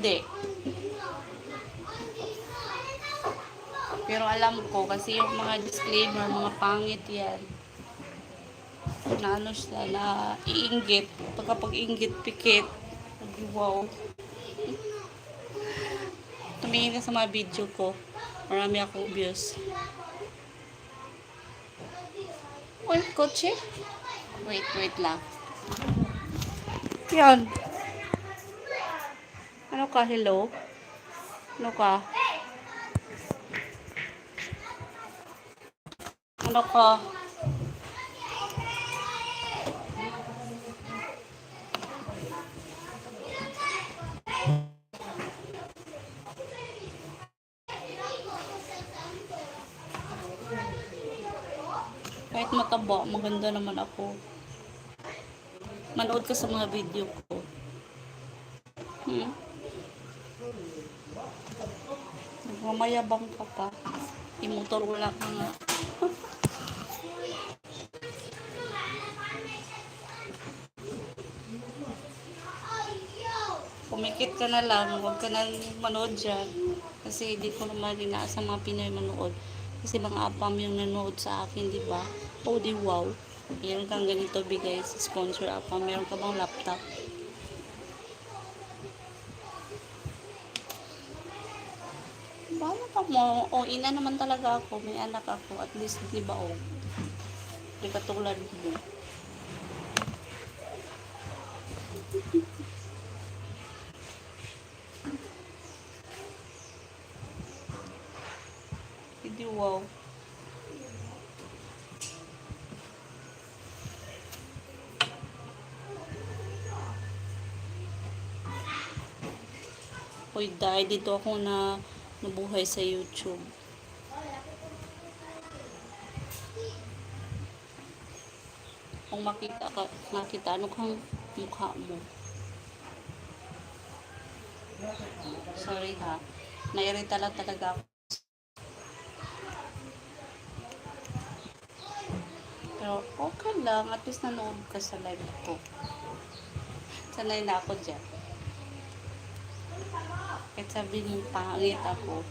hindi. Pero alam ko, kasi yung mga disclaimer, mga pangit yan. Na ano siya, na iinggit. Pagkapag-inggit, pikit. Wow. Tumingin ka sa mga video ko. Marami akong views. Uy, kotse? Wait lang. Yan. Ano ka, hello? Ano ka? Ano ka? Kahit mataba, maganda naman ako. Manood ka sa mga video ko. Mamayabang ka pa. Imotor wala ka nga. Pumikit ka na lang. Huwag ka na manood dyan. Kasi hindi ko naman inaasa mga Pinoy manood. Kasi mga apam yung nanood sa akin, di ba? Oh, di wow. Meron kang ganito bigay sa sponsor apam. Meron ka bang laptop? Bahala ka mo. O, ina naman talaga ako. May anak ako. At least, di ba, o. Di katulad mo. Hindi, wow. Hoy, dahil dito ako na nabuhay sa YouTube. Kung makita ano kang mukha mo. Sorry ha. Nairita lang talaga ako. Pero okay lang. At least nanood ka sa live ko. Sanay na ako dyan. Kahit sabihin mo pangit ako.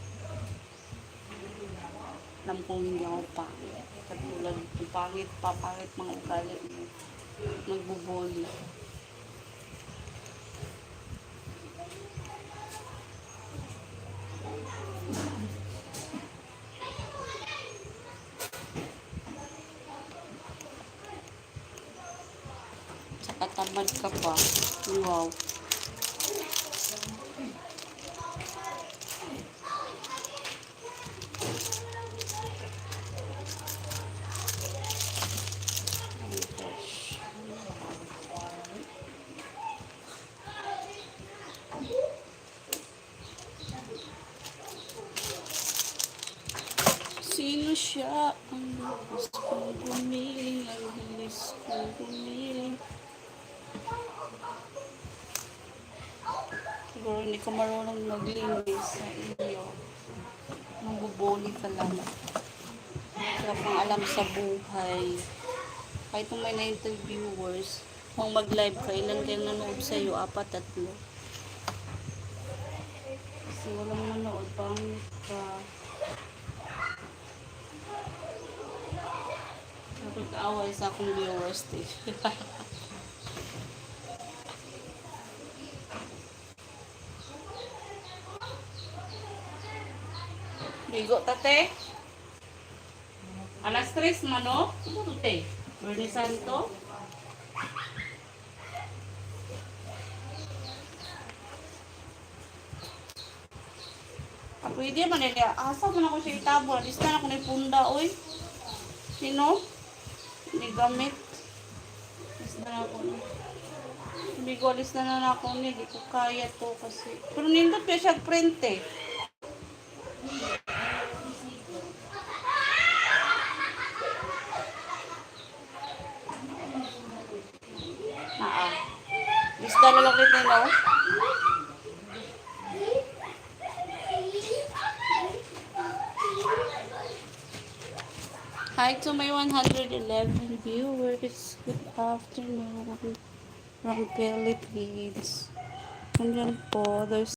Alam kong hindi ako pangit. Katulad kung pangit mga ugali mo. Nagbubuli. Saka tamad ka pa. Wow. Sino siya? Ang lakas kong gumiling, ang bilis kong gumiling. Siguro hindi ka marunong maglinis sa inyo. Mabubuli ka lang. Wala kang alam sa buhay. Kahit kung may 90 viewers, kung mag-live ka, ilan kayong nanood sa'yo? 4, 3. Kasi walang nanood, pangit ka. Nakakaaway sa akong viewers, eh. Bigo, tate? Alas 3, mano? Ito, tate. Bernie Santo? Pwede man nila. Asa mo na ko siya itabo. Alis na ako na punda, oy. Sino? Hindi gamit. Alis na ako na. Hindi ko alis na ako ni. Hindi ko kaya to kasi. Pero nindot pa siya print eh. Isda na lang rin no? Hi to my 111 viewers. Good afternoon from Philippines. Nandyan po. There's